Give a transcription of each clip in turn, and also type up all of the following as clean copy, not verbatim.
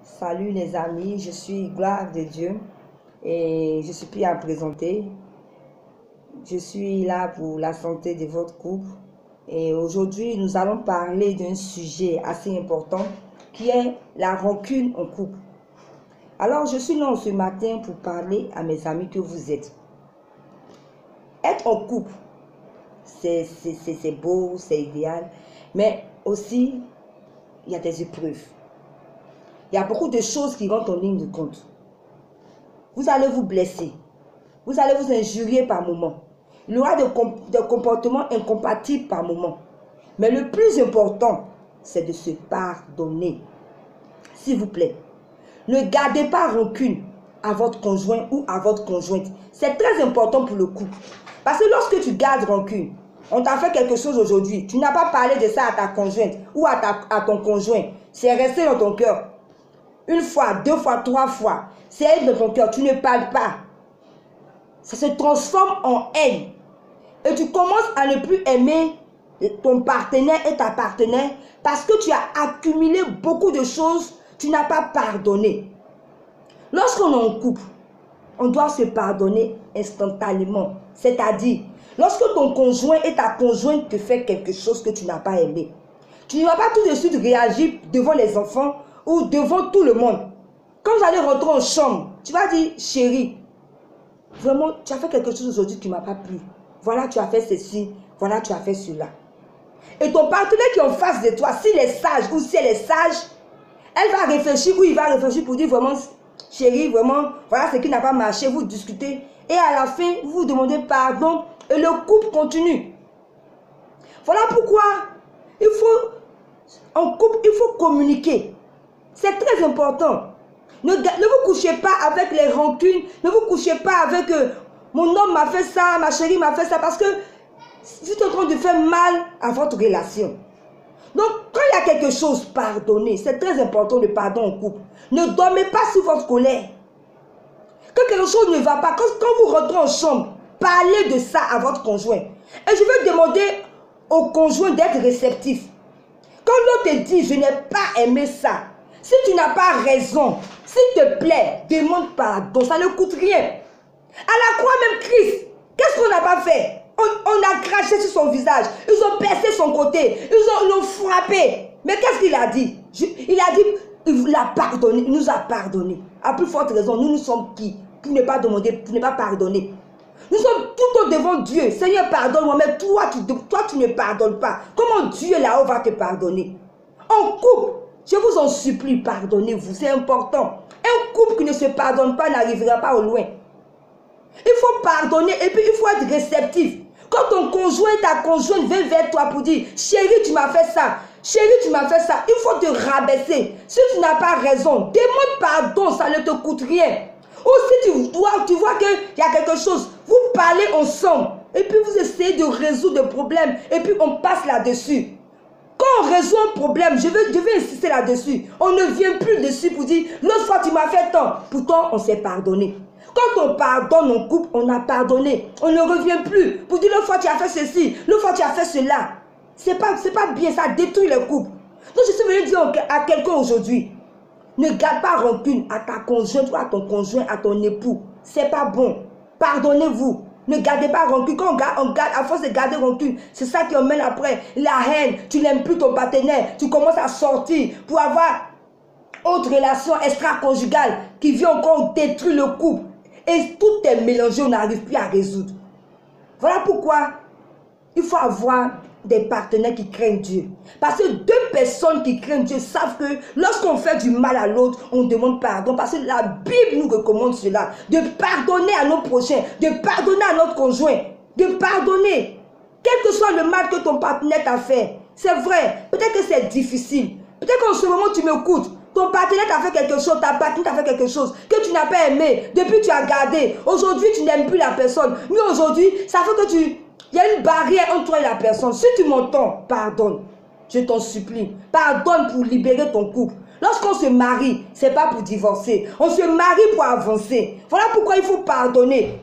Salut les amis, je suis Gloire de Dieu et je suis plus à présenter. Je suis là pour la santé de votre couple et aujourd'hui nous allons parler d'un sujet assez important qui est la rancune en couple. Alors je suis là ce matin pour parler à mes amis que vous êtes. Être en couple, c'est beau, c'est idéal, mais aussi il y a des épreuves. Il y a beaucoup de choses qui rentrent en ligne de compte. Vous allez vous blesser. Vous allez vous injurier par moments. Il y aura des comportements incompatibles par moments. Mais le plus important, c'est de se pardonner. S'il vous plaît, ne gardez pas rancune à votre conjoint ou à votre conjointe. C'est très important pour le couple. Parce que lorsque tu gardes rancune, on t'a fait quelque chose aujourd'hui, tu n'as pas parlé de ça à ta conjointe ou à ton conjoint. C'est resté dans ton cœur. Une fois, deux fois, trois fois, c'est dans ton cœur, tu ne parles pas. Ça se transforme en haine. Et tu commences à ne plus aimer ton partenaire et ta partenaire parce que tu as accumulé beaucoup de choses, tu n'as pas pardonné. Lorsqu'on est en couple, on doit se pardonner instantanément. C'est-à-dire, lorsque ton conjoint et ta conjointe te fait quelque chose que tu n'as pas aimé, tu ne vas pas tout de suite réagir devant les enfants ou devant tout le monde. Quand vous allez rentrer en chambre, tu vas dire, chérie, vraiment, tu as fait quelque chose aujourd'hui qui ne m'a pas plu. Voilà, tu as fait ceci, voilà, tu as fait cela. Et ton partenaire qui est en face de toi, s'il est sage ou si elle est sage, elle va réfléchir ou il va réfléchir pour dire vraiment, chérie, vraiment, voilà ce qui n'a pas marché, vous discutez. Et à la fin, vous vous demandez pardon et le couple continue. Voilà pourquoi en couple, il faut communiquer. C'est très important. Ne vous couchez pas avec les rancunes. Ne vous couchez pas avec mon homme m'a fait ça, ma chérie m'a fait ça. Parce que vous êtes en train de faire mal à votre relation. Donc, quand il y a quelque chose, pardonnez. C'est très important le pardon en couple. Ne dormez pas sous votre colère. Quand quelque chose ne va pas, quand vous rentrez en chambre, parlez de ça à votre conjoint. Et je veux demander au conjoint d'être réceptif. Quand l'autre te dit, je n'ai pas aimé ça, si tu n'as pas raison, s'il te plaît, demande pardon, ça ne coûte rien. À la croix même Christ, qu'est-ce qu'on n'a pas fait? On a craché sur son visage, ils ont percé son côté, ils l'ont frappé. Mais qu'est-ce qu'il a dit? Il a dit, il l'a pardonné, il nous a pardonné. À plus forte raison, nous sommes qui? Pour ne pas demander, pour ne pas pardonner. Nous sommes tout devant Dieu. Seigneur, pardonne-moi, mais toi, tu ne pardonnes pas. Comment Dieu là-haut va te pardonner? En couple, je vous en supplie, pardonnez-vous, c'est important. Un couple qui ne se pardonne pas n'arrivera pas au loin. Il faut pardonner et puis il faut être réceptif. Quand ton conjoint, ta conjointe vient vers toi pour dire, chérie, tu m'as fait ça, chérie, tu m'as fait ça, il faut te rabaisser. Si tu n'as pas raison, demande pardon, ça ne te coûte rien. Ou si tu vois qu'il y a quelque chose, vous parlez ensemble et puis vous essayez de résoudre le problème et puis on passe là-dessus. Quand on résout un problème, je vais insister là-dessus. On ne vient plus dessus pour dire, l'autre fois tu m'as fait tant. Pourtant, on s'est pardonné. Quand on pardonne en couple, on a pardonné. On ne revient plus pour dire, l'autre fois tu as fait ceci, l'autre fois tu as fait cela. C'est pas bien, ça détruit le couple. Donc je suis venu dire à quelqu'un aujourd'hui, ne garde pas rancune à ta conjointe ou à ton conjoint, à ton époux. C'est pas bon. Pardonnez-vous. Ne gardez pas rancune. Quand on garde, à force de garder rancune, c'est ça qui emmène après la haine. Tu n'aimes plus ton partenaire. Tu commences à sortir pour avoir autre relation extra-conjugale qui vient encore détruire le couple. Et tout est mélangé, on n'arrive plus à résoudre. Voilà pourquoi il faut avoir des partenaires qui craignent Dieu. Parce que deux personnes qui craignent Dieu savent que lorsqu'on fait du mal à l'autre, on demande pardon. Parce que la Bible nous recommande cela. De pardonner à nos prochains, de pardonner à notre conjoint, de pardonner. Quel que soit le mal que ton partenaire t'a fait. C'est vrai, peut-être que c'est difficile. Peut-être qu'en ce moment tu m'écoutes. Ton partenaire t'a fait quelque chose, ta partenaire t'a fait quelque chose que tu n'as pas aimé. Depuis tu as gardé. Aujourd'hui tu n'aimes plus la personne. Mais aujourd'hui, ça fait que il y a une barrière entre toi et la personne. Si tu m'entends, pardonne. Je t'en supplie. Pardonne pour libérer ton couple. Lorsqu'on se marie, ce n'est pas pour divorcer. On se marie pour avancer. Voilà pourquoi il faut pardonner.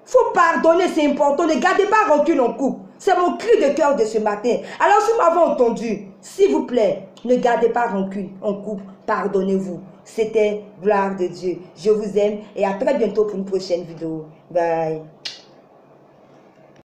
Il faut pardonner, c'est important. Ne gardez pas rancune en couple. C'est mon cri de cœur de ce matin. Alors si vous m'avez entendu, s'il vous plaît, Ne gardez pas rancune en couple. Pardonnez-vous. C'était Gloire de Dieu. Je vous aime et à très bientôt pour une prochaine vidéo. Bye.